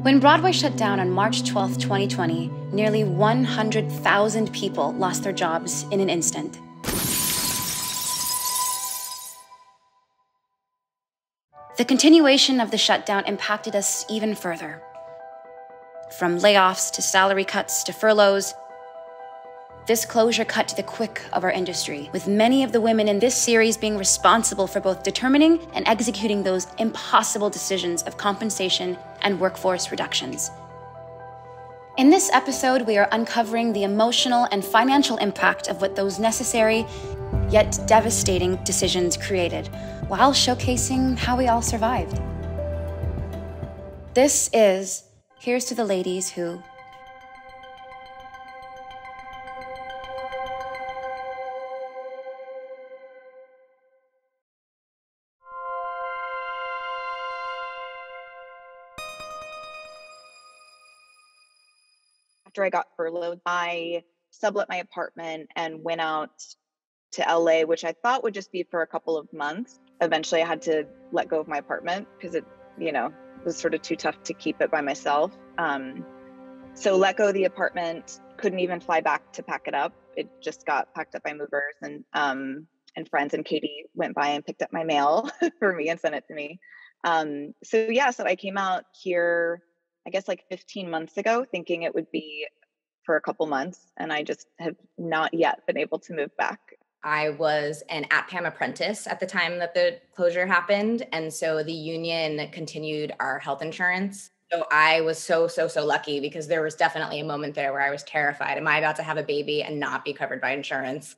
When Broadway shut down on March 12, 2020, nearly 100,000 people lost their jobs in an instant. The continuation of the shutdown impacted us even further. From layoffs to salary cuts to furloughs, this closure cut to the quick of our industry, with many of the women in this series being responsible for both determining and executing those impossible decisions of compensation and workforce reductions. In this episode, we are uncovering the emotional and financial impact of what those necessary yet devastating decisions created, while showcasing how we all survived. This is Here's to the Ladies Who... After I got furloughed, I sublet my apartment and went out to LA, which I thought would just be for a couple of months. Eventually I had to let go of my apartment because it, was sort of too tough to keep it by myself. So let go of the apartment, couldn't even fly back to pack it up. It just got packed up by movers and friends, and Katie went by and picked up my mail for me and sent it to me. So I came out here, I guess like 15 months ago, thinking it would be for a couple months, and I just have not yet been able to move back. I was an at-PAM apprentice at the time that the closure happened, and so the union continued our health insurance. So I was so lucky, because there was definitely a moment there where I was terrified. Am I about to have a baby and not be covered by insurance?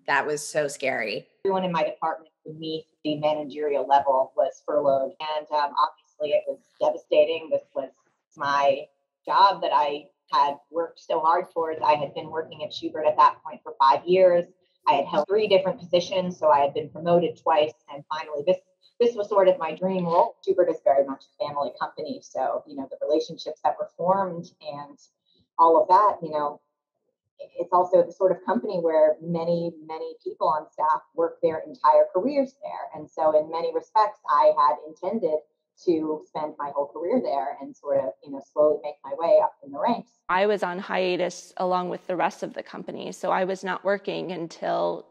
That was so scary. Everyone in my department beneath the managerial level was furloughed, and obviously it was devastating. This was my job that I had worked so hard towards. I had been working at Shubert at that point for 5 years. I had held 3 different positions, so I had been promoted twice, and finally this was sort of my dream role. Shubert is very much a family company, so the relationships that were formed and all of that, it's also the sort of company where many people on staff work their entire careers there, and so in many respects, I had intended to spend my whole career there and sort of, slowly make my way up in the ranks. I was on hiatus along with the rest of the company, so I was not working until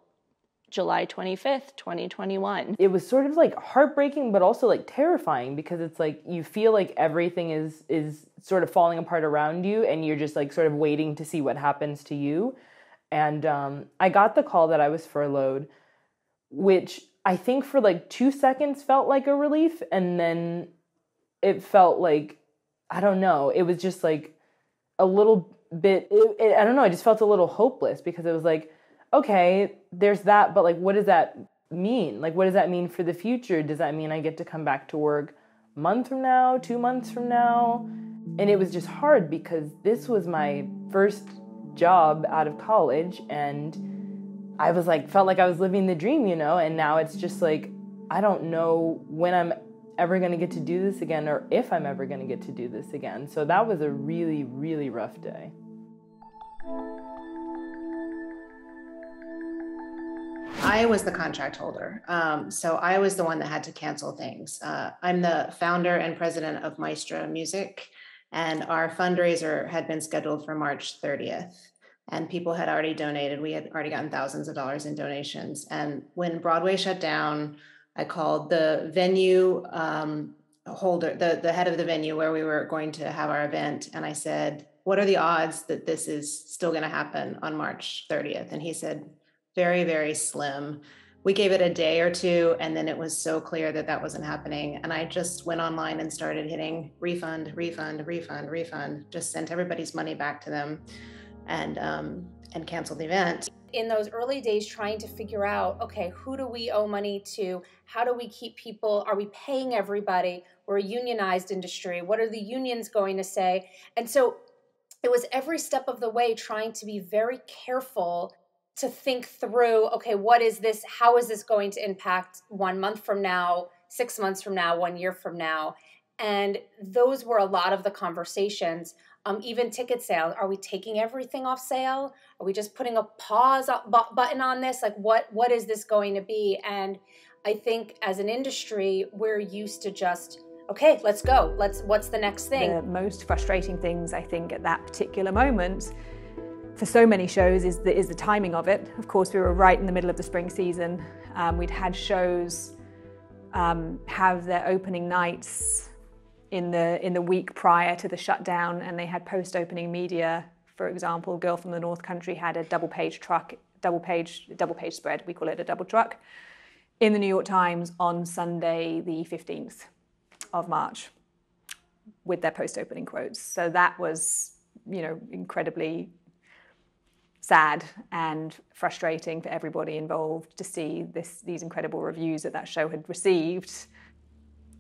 July 25th, 2021. It was sort of like heartbreaking, but also like terrifying, because it's like you feel like everything is sort of falling apart around you, and you're just like sort of waiting to see what happens to you. And I got the call that I was furloughed, which I think for like 2 seconds felt like a relief, and then it felt like, I don't know, it was just like a little bit, I don't know, I just felt a little hopeless, because it was like, okay, there's that, but like, what does that mean? Like, what does that mean for the future? Does that mean I get to come back to work a month from now, 2 months from now? And it was just hard, because this was my first job out of college, and I was like, felt like I was living the dream, and now it's just like, I don't know when I'm ever going to get to do this again, or if I'm ever going to get to do this again. So that was a really, really rough day. I was the contract holder. So I was the one that had to cancel things. I'm the founder and president of Maestro Music, and our fundraiser had been scheduled for March 30th. And people had already donated. We had already gotten thousands of dollars in donations. And when Broadway shut down, I called the venue holder, the head of the venue where we were going to have our event. And I said, what are the odds that this is still going to happen on March 30th? And he said, very, very slim. We gave it a day or two, and then it was so clear that that wasn't happening. And I just went online and started hitting refund, just sent everybody's money back to them, and canceled the event. In those early days, trying to figure out, okay, who do we owe money to? How do we keep people? Are we paying everybody? We're a unionized industry. What are the unions going to say? And so it was every step of the way trying to be very careful to think through, okay, what is this? How is this going to impact 1 month from now, 6 months from now, 1 year from now? And those were a lot of the conversations. Even ticket sales. Are we taking everything off sale? Are we just putting a pause button on this? Like, what is this going to be? And I think as an industry, we're used to just okay, let's go. What's the next thing? The most frustrating things, I think, at that particular moment for so many shows is the timing of it. Of course, we were right in the middle of the spring season. We'd had shows have their opening nights in the week prior to the shutdown, and they had post-opening media. For example, Girl from the North Country had a double page spread. We call it a double truck in the New York Times on Sunday, the 15th of March, with their post-opening quotes. So that was, incredibly sad and frustrating for everybody involved to see these incredible reviews that show had received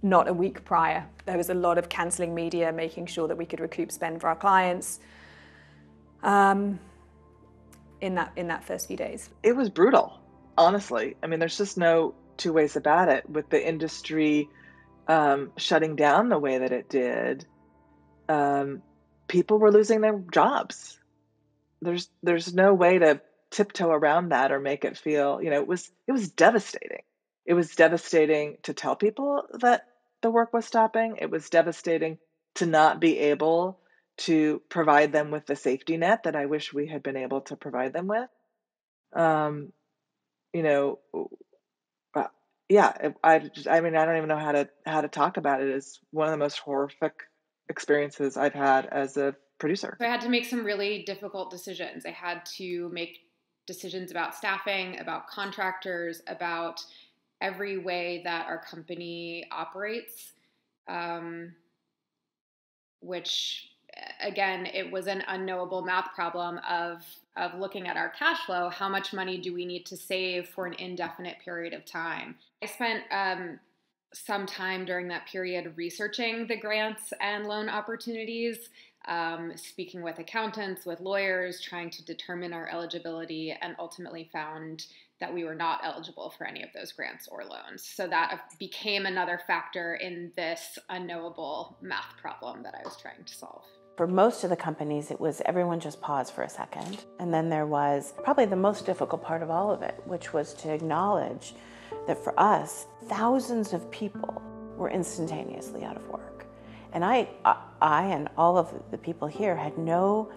not a week prior. There was a lot of cancelling media, making sure that we could recoup spend for our clients in that first few days. It was brutal, honestly. I mean, there's just no two ways about it. With the industry shutting down the way that it did, people were losing their jobs. There's no way to tiptoe around that or make it feel, it was devastating. It was devastating to tell people that the work was stopping. It was devastating to not be able to provide them with the safety net that I wish we had been able to provide them with. I don't even know how to talk about it. It's one of the most horrific experiences I've had as a producer. So I had to make some really difficult decisions. I had to make decisions about staffing, about contractors, about every way that our company operates, which, again, it was an unknowable math problem of looking at our cash flow. How much money do we need to save for an indefinite period of time? I spent some time during that period researching the grants and loan opportunities, speaking with accountants, with lawyers, trying to determine our eligibility, and ultimately found that we were not eligible for any of those grants or loans. So that became another factor in this unknowable math problem that I was trying to solve. For most of the companies, it was everyone just paused for a second. And then there was probably the most difficult part of all of it, which was to acknowledge that for us, thousands of people were instantaneously out of work. And I and all of the people here had no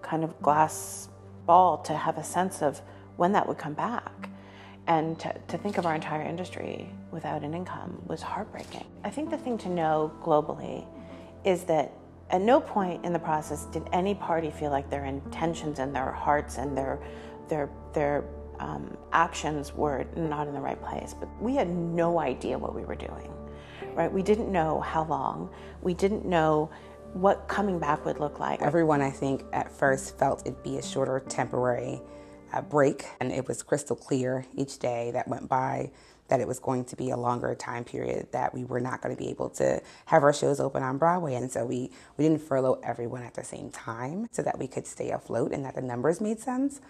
kind of glass ball to have a sense of when that would come back. And to think of our entire industry without an income was heartbreaking. I think the thing to know globally is that at no point in the process did any party feel like their intentions and their hearts and their actions were not in the right place. But we had no idea what we were doing, right? We didn't know how long. We didn't know what coming back would look like. Everyone, I think, at first felt it'd be a shorter temporary break, and it was crystal clear each day that went by that it was going to be a longer time period, that we were not going to be able to have our shows open on Broadway. And so we didn't furlough everyone at the same time so that we could stay afloat and that the numbers made sense.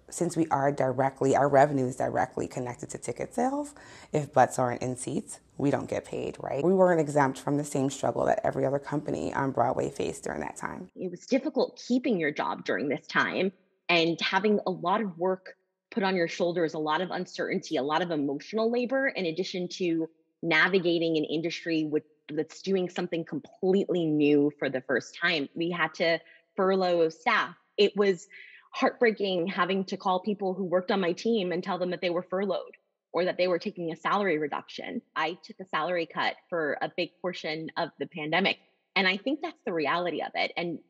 Since our revenue is directly connected to ticket sales, if butts aren't in seats, we don't get paid, right? We weren't exempt from the same struggle that every other company on Broadway faced during that time. It was difficult keeping your job during this time and having a lot of work put on your shoulders, a lot of uncertainty, a lot of emotional labor, in addition to navigating an industry that's doing something completely new for the first time. We had to furlough staff. It was heartbreaking having to call people who worked on my team and tell them that they were furloughed or that they were taking a salary reduction. I took a salary cut for a big portion of the pandemic. And I think that's the reality of it. And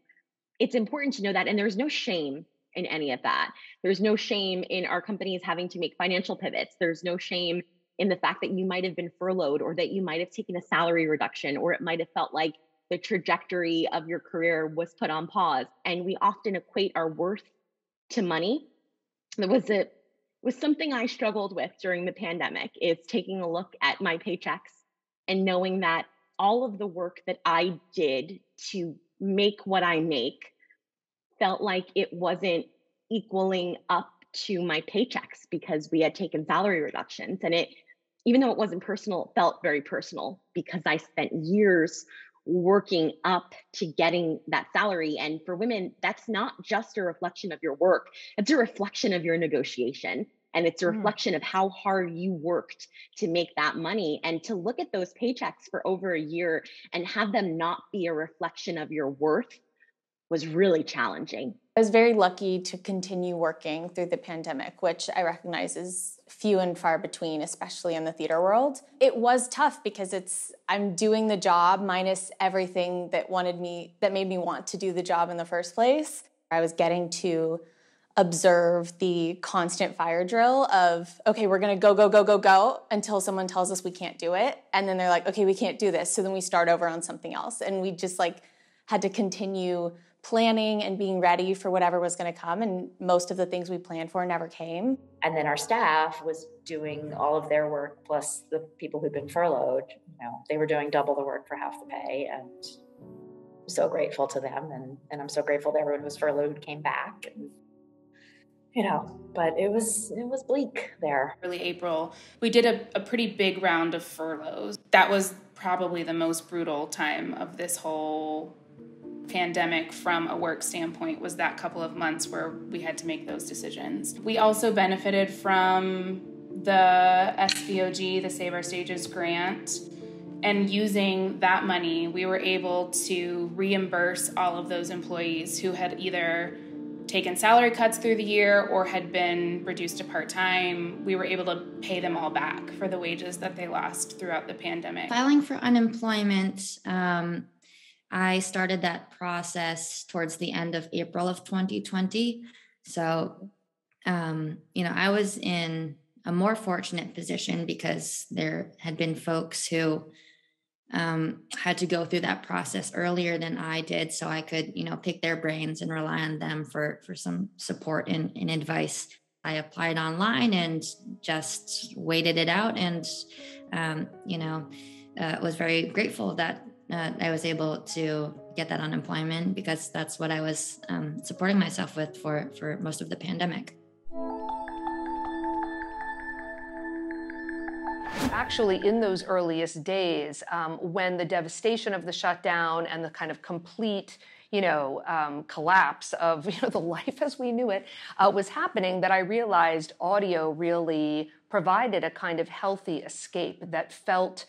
it's important to know that. And there's no shame in any of that. There's no shame in our companies having to make financial pivots. There's no shame in the fact that you might have been furloughed or that you might have taken a salary reduction, or it might have felt like the trajectory of your career was put on pause. And we often equate our worth to money. There was something I struggled with during the pandemic, is taking a look at my paychecks and knowing that all of the work that I did to make what I make felt like it wasn't equaling up to my paychecks because we had taken salary reductions. And it, even though it wasn't personal, it felt very personal because I spent years working up to getting that salary. And for women, that's not just a reflection of your work. It's a reflection of your negotiation. And it's a reflection of how hard you worked to make that money, and to look at those paychecks for over a year and have them not be a reflection of your worth was really challenging. I was very lucky to continue working through the pandemic, which I recognize is few and far between, especially in the theater world. It was tough because I'm doing the job minus everything that made me want to do the job in the first place. I was getting to observe the constant fire drill of, okay, we're going to go until someone tells us we can't do it. And then they're like, okay, we can't do this. So then we start over on something else. And we just had to continue planning and being ready for whatever was going to come. And most of the things we planned for never came. And then our staff was doing all of their work, plus the people who'd been furloughed. They were doing double the work for half the pay. And I'm so grateful to them. And I'm so grateful that everyone who was furloughed came back. And, but it was bleak there. Early April, we did a pretty big round of furloughs. That was probably the most brutal time of this whole pandemic from a work standpoint, was that couple of months where we had to make those decisions. We also benefited from the SVOG, the Save Our Stages grant, and using that money, we were able to reimburse all of those employees who had either taken salary cuts through the year or had been reduced to part-time. We were able to pay them all back for the wages that they lost throughout the pandemic. Filing for unemployment, I started that process towards the end of April of 2020. So, I was in a more fortunate position because there had been folks who had to go through that process earlier than I did. So I could, pick their brains and rely on them for some support and advice. I applied online and just waited it out, and, was very grateful that I was able to get that unemployment, because that's what I was supporting myself with for most of the pandemic. Actually, in those earliest days, when the devastation of the shutdown and the kind of complete collapse of the life as we knew it was happening, that I realized audio really provided a kind of healthy escape that felt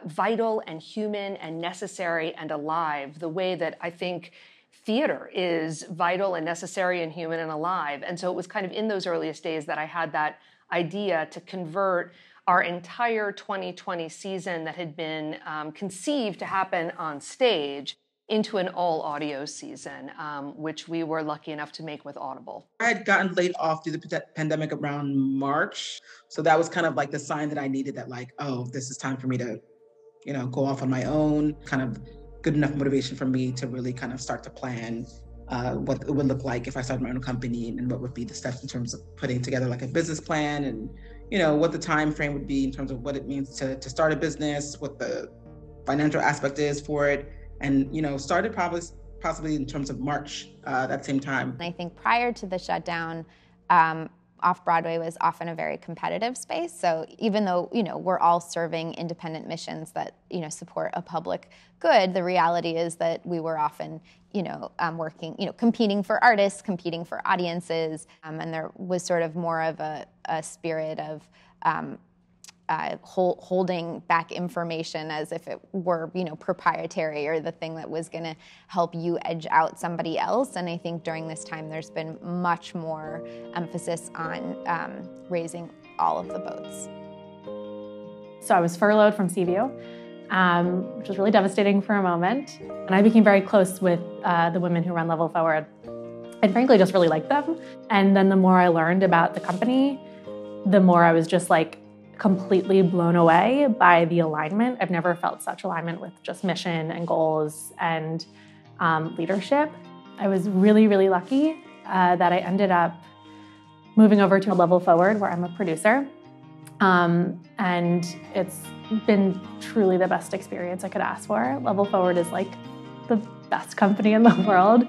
vital and human and necessary and alive, the way that I think theater is vital and necessary and human and alive. And so it was kind of in those earliest days that I had that idea to convert our entire 2020 season that had been conceived to happen on stage into an all-audio season, which we were lucky enough to make with Audible. I had gotten laid off through the pandemic around March. So that was kind of like the sign that I needed, that this is time for me to, go off on my own, kind of good enough motivation for me to really kind of start to plan what it would look like if I started my own company, and what would be the steps in terms of putting together like a business plan, and, what the time frame would be in terms of what it means to start a business, what the financial aspect is for it. And, started possibly in terms of March, that same time. I think prior to the shutdown, off-Broadway was often a very competitive space. So even though, we're all serving independent missions that, support a public good, the reality is that we were often, working, competing for artists, competing for audiences. And there was sort of more of a spirit of holding back information as if it were, proprietary, or the thing that was going to help you edge out somebody else. And I think during this time, there's been much more emphasis on raising all of the boats. So I was furloughed from CVO, which was really devastating for a moment. And I became very close with the women who run Level Forward, and frankly, just really liked them. And then the more I learned about the company, the more I was just completely blown away by the alignment. I've never felt such alignment with just mission and goals and leadership. I was really, really lucky that I ended up moving over to Level Forward, where I'm a producer. And it's been truly the best experience I could ask for. Level Forward is the best company in the world.